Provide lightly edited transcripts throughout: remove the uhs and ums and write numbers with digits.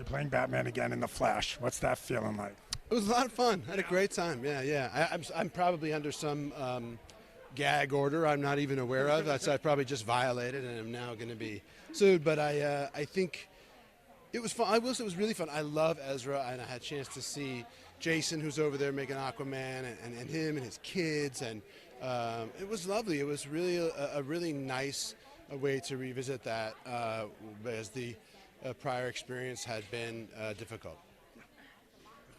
playing Batman again in the Flash. What's that feeling like? It was a lot of fun. I had a great time. Yeah. I'm probably under some gag order I'm not even aware of. That's I probably just violated and am now going to be sued. But I think it was fun. I will say it was really fun. I love Ezra, and I had a chance to see Jason, who's over there making Aquaman, and him and his kids, and it was lovely. It was really a really nice way to revisit that as the prior experience had been difficult.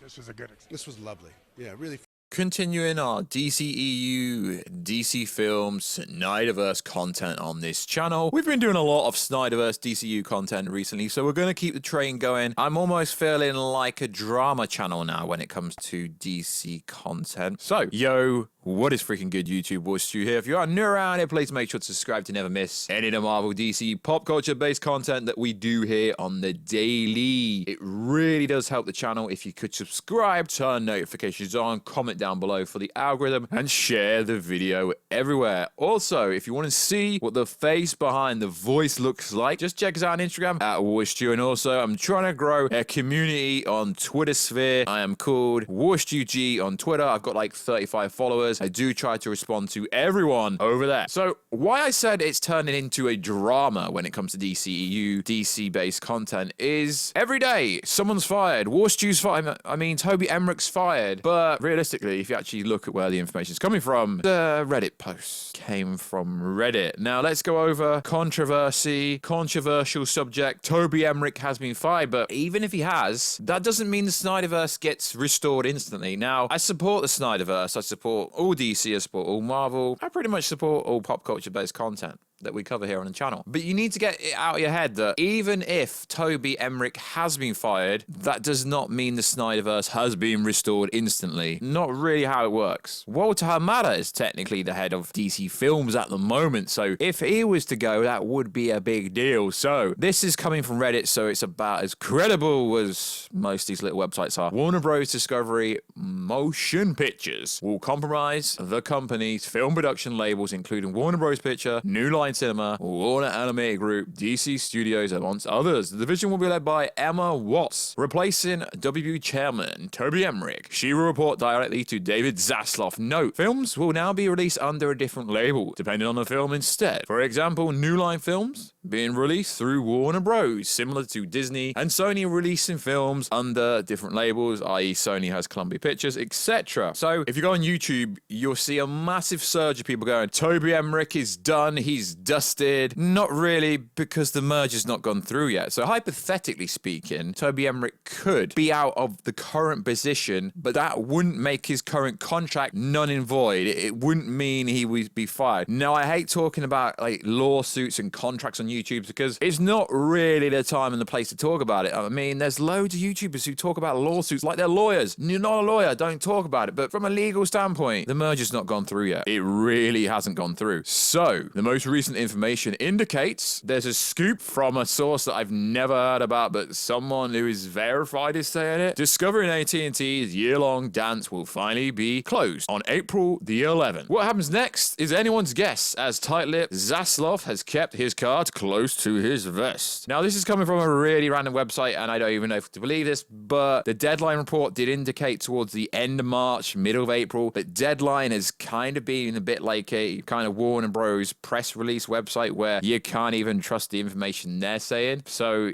This was a good experience. This was lovely. Yeah, really fun. Continuing our DCEU, DC Films, SnyderVerse content on this channel. We've been doing a lot of SnyderVerse DCEU content recently, so we're going to keep the train going. I'm almost feeling like a drama channel now when it comes to DC content. So, yo, what is freaking good, YouTube? Warstu here. If you are new around here, please make sure to subscribe to never miss any of the Marvel, DC, pop culture-based content that we do here on the daily. It really does help the channel if you could subscribe, turn notifications on, comment down below for the algorithm, and share the video everywhere. Also, if you want to see what the face behind the voice looks like, just check us out on Instagram at Warstu. And also, I'm trying to grow a community on Twitter sphere. I am called WarstuG on Twitter. I've got like 35 followers. I do try to respond to everyone over there. So why I said it's turning into a drama when it comes to DCEU, DC-based content is every day someone's fired. Warstu's fired. I mean, Toby Emmerich's fired. But realistically, if you actually look at where the information is coming from, the Reddit post came from Reddit. Now let's go over controversial subject. Toby Emmerich has been fired, but even if he has, that doesn't mean the SnyderVerse gets restored instantly. Now, I support the SnyderVerse. I support all DC, I support all Marvel. I pretty much support all pop culture-based content that we cover here on the channel. But you need to get it out of your head that even if Toby Emmerich has been fired, that does not mean the SnyderVerse has been restored instantly. Not really how it works. Walter Hamada is technically the head of DC Films at the moment, so if he was to go, that would be a big deal. So this is coming from Reddit, so it's about as credible as most of these little websites are. Warner Bros. Discovery Motion Pictures will compromise the company's film production labels, including Warner Bros. Picture, New Line Cinema, Warner Animated Group, DC Studios, amongst others. The division will be led by Emma Watts, replacing WB chairman Toby Emmerich. She will report directly to David Zaslav. Note, films will now be released under a different label, depending on the film instead. For example, New Line Films being released through Warner Bros., similar to Disney, and Sony releasing films under different labels, i.e. Sony has Columbia Pictures, etc. So if you go on YouTube, you'll see a massive surge of people going, Toby Emmerich is done, he's dusted. Not really, because the merger's not gone through yet. So hypothetically speaking, Toby Emmerich could be out of the current position, but that wouldn't make his current contract null and void. It wouldn't mean he would be fired. Now, I hate talking about like lawsuits and contracts on YouTube because it's not really the time and the place to talk about it. I mean, there's loads of YouTubers who talk about lawsuits like they're lawyers. You're not a lawyer, don't talk about it. But from a legal standpoint, the merger's not gone through yet. It really hasn't gone through. So the most recent information indicates there's a scoop from a source that I've never heard about, but someone who is verified is saying it. Discovery and AT&T's year-long dance will finally be closed on April the 11th. What happens next is anyone's guess, as tight-lipped Zaslav has kept his cards close to his vest. Now, this is coming from a really random website, and I don't even know if to believe this, but the Deadline report did indicate towards the end of March, middle of April, that Deadline has kind of been a bit like a kind of Warner Bros. Press release website where you can't even trust the information they're saying. So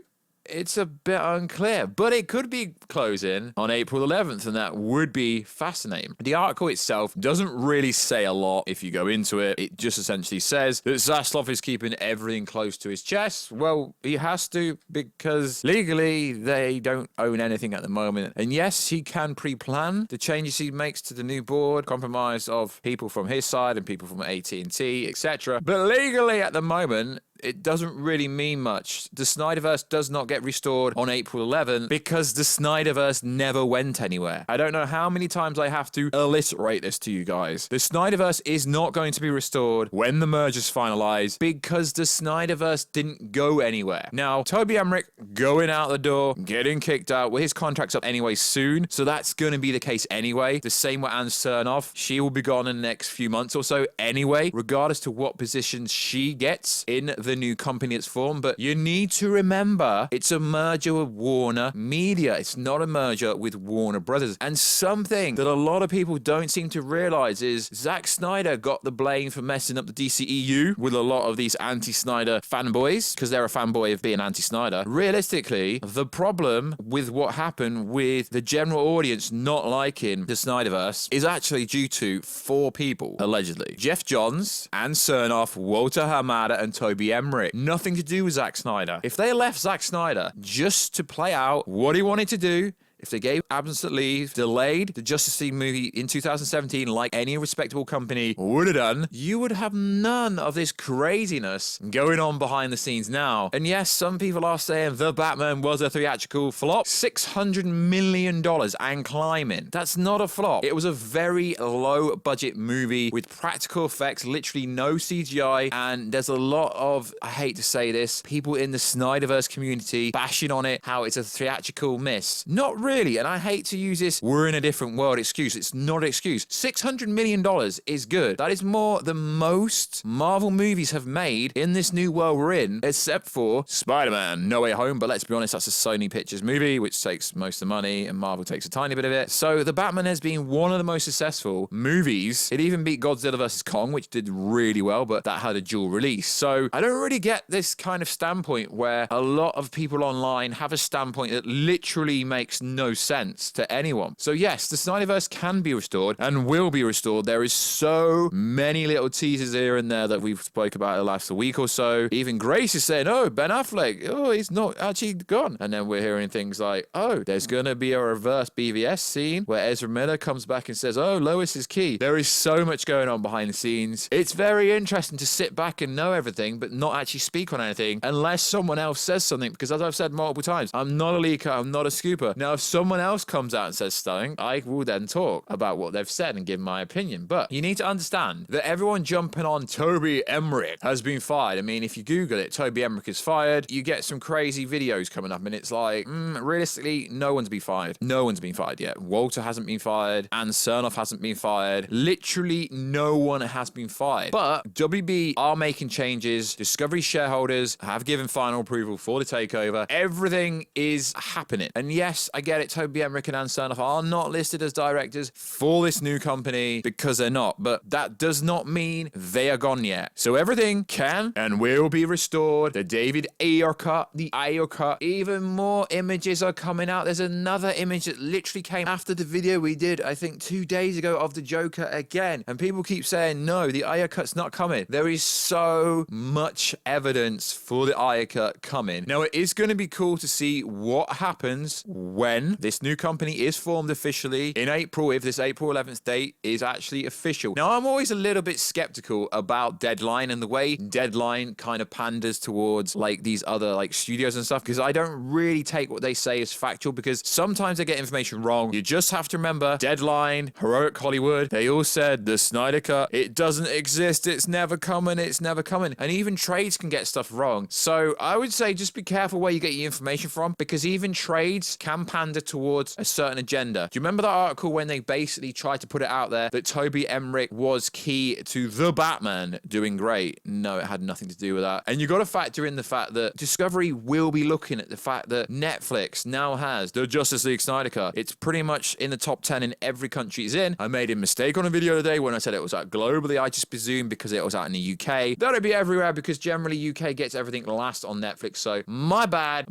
it's a bit unclear, but it could be closing on April 11th, and that would be fascinating. The article itself doesn't really say a lot if you go into it. It just essentially says that Zaslav is keeping everything close to his chest. Well, he has to, because legally they don't own anything at the moment. And yes, he can pre-plan the changes he makes to the new board, compromise of people from his side and people from AT&T, etc. But legally at the moment, it doesn't really mean much. The SnyderVerse does not get restored on April 11th because the SnyderVerse never went anywhere. I don't know how many times I have to alliterate this to you guys. The SnyderVerse is not going to be restored when the merger's finalized because the SnyderVerse didn't go anywhere. Now, Toby Emmerich going out the door, getting kicked out, well, his contract's up anyway soon, so that's going to be the case anyway. The same with Anne Sternoff. She will be gone in the next few months or so anyway, regardless to what position she gets in the new company that's formed, but you need to remember it's a merger with Warner Media. It's not a merger with Warner Brothers. And something that a lot of people don't seem to realize is Zack Snyder got the blame for messing up the DCEU with a lot of these anti-Snyder fanboys because they're a fanboy of being anti-Snyder. Realistically, the problem with what happened with the general audience not liking the SnyderVerse is actually due to 4 people, allegedly. Jeff Johns, Ann Cernoff, Walter Hamada, and Toby Emmerich. Nothing to do with Zack Snyder. If they left Zack Snyder just to play out what he wanted to do, if they gave absent leave, delayed the Justice League movie in 2017 like any respectable company would have done, you would have none of this craziness going on behind the scenes now. And yes, some people are saying The Batman was a theatrical flop. $600 million and climbing. That's not a flop. It was a very low budget movie with practical effects, literally no CGI, and there's a lot of, I hate to say this, people in the SnyderVerse community bashing on it, how it's a theatrical miss. Not really, and I hate to use this "we're in a different world" excuse. It's not an excuse. $600 million is good. That is more than most Marvel movies have made in this new world we're in, except for Spider-Man No Way Home, but let's be honest, that's a Sony Pictures movie, which takes most of the money, and Marvel takes a tiny bit of it. So The Batman has been one of the most successful movies. It even beat Godzilla vs. Kong, which did really well, but that had a dual release. So I don't really get this kind of standpoint where a lot of people online have a standpoint that literally makes no sense to anyone. So yes, the SnyderVerse can be restored and will be restored. There is so many little teasers here and there that we've spoke about the last week or so. Even Grace is saying, oh, Ben Affleck, oh, he's not actually gone. And then we're hearing things like, oh, there's going to be a reverse BVS scene where Ezra Miller comes back and says, oh, Lois is key. There is so much going on behind the scenes. It's very interesting to sit back and know everything, but not actually speak on anything unless someone else says something. Because as I've said multiple times, I'm not a leaker, I'm not a scooper. Now, if someone else comes out and says something, I will then talk about what they've said and give my opinion. But you need to understand that everyone jumping on Toby Emmerich has been fired. I mean, if you Google it, Toby Emmerich is fired, you get some crazy videos coming up, and it's like, realistically, no one's been fired. No one's been fired yet. Walter hasn't been fired, and Cernoff hasn't been fired. Literally, no one has been fired. But WB are making changes. Discovery shareholders have given final approval for the takeover. Everything is happening. And yes, I get it, Toby Emmerich and Ann Cernoff are not listed as directors for this new company because they're not, but that does not mean they are gone yet. So everything can and will be restored. The David Ayer cut, the Ayer cut, even more images are coming out. There's another image that literally came after the video we did, I think 2 days ago, of the Joker again. And people keep saying, no, the Ayer cut's not coming. There is so much evidence for the Ayer cut coming. Now, it is going to be cool to see what happens when this new company is formed officially in April, if this April 11th date is actually official. Now, I'm always a little bit skeptical about Deadline and the way Deadline kind of panders towards like these other like studios and stuff, because I don't really take what they say as factual, because sometimes they get information wrong. You just have to remember Deadline, Heroic Hollywood, they all said the Snyder Cut, it doesn't exist, it's never coming, it's never coming. And even trades can get stuff wrong. So I would say just be careful where you get your information from, because even trades can pander towards a certain agenda. Do you remember that article when they basically tried to put it out there that Toby Emmerich was key to The Batman doing great? No, it had nothing to do with that. And you got to factor in the fact that Discovery will be looking at the fact that Netflix now has the Justice League Snyder Cut. It's pretty much in the top 10 in every country it's in. I made a mistake on a video today when I said it was out globally. I just presumed because it was out in the UK that'd be everywhere, because generally UK gets everything last on Netflix. So my bad.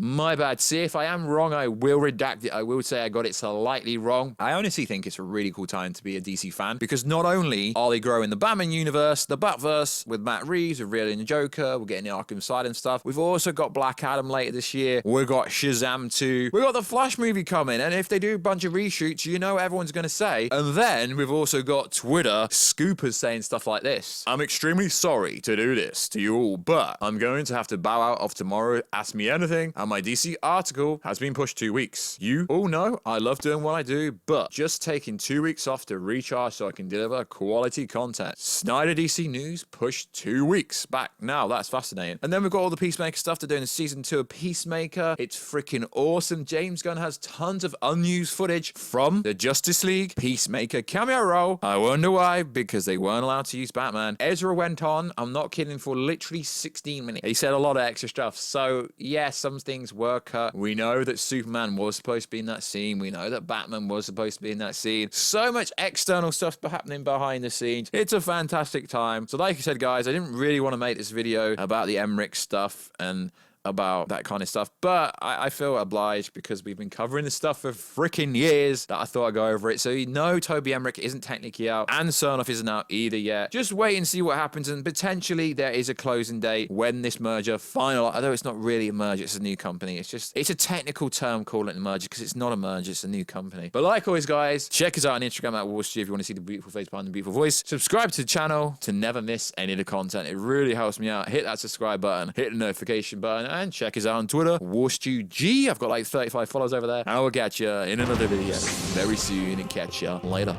See, if I am wrong, I will redact it. I will say I got it slightly wrong. I honestly think it's a really cool time to be a DC fan, because not only are they growing the Batman universe, the Batverse with Matt Reeves, with Real and the Joker, we're getting the Arkham Asylum stuff. We've also got Black Adam later this year. We've got Shazam 2. We've got the Flash movie coming, and if they do a bunch of reshoots, you know everyone's going to say. And then we've also got Twitter scoopers saying stuff like this. I'm extremely sorry to do this to you all, but I'm going to have to bow out of tomorrow. Ask me anything, and my DC article has been pushed 2 weeks. You you all know I love doing what I do, but just taking 2 weeks off to recharge so I can deliver quality content. Snyder DC News pushed 2 weeks back. Now, that's fascinating. And then we've got all the Peacemaker stuff to do in season 2 of Peacemaker. It's freaking awesome. James Gunn has tons of unused footage from the Justice League Peacemaker cameo role. I wonder why, because they weren't allowed to use Batman. Ezra went on, I'm not kidding, for literally 16 minutes. He said a lot of extra stuff. So, yeah, some things were cut. We know that Superman was supposed to be in that scene. We know that Batman was supposed to be in that scene. So much external stuff happening behind the scenes. It's a fantastic time. So like I said, guys, I didn't really want to make this video about the Emmerich stuff and about that kind of stuff, but I feel obliged because we've been covering this stuff for freaking years that I thought I'd go over it. So you know Toby Emmerich isn't technically out and Cernoff isn't out either yet. Just wait and see what happens, and potentially there is a closing date when this merger final, although it's not really a merger, it's a new company. It's a technical term calling it a merger because it's not a merger, it's a new company. But like always, guys, check us out on Instagram at Warstu if you want to see the beautiful face behind the beautiful voice. Subscribe to the channel to never miss any of the content. It really helps me out. Hit that subscribe button, hit the notification button, and check us out on Twitter, WarstuG. I've got like 35 followers over there. I will catch you in another video very soon and catch you later.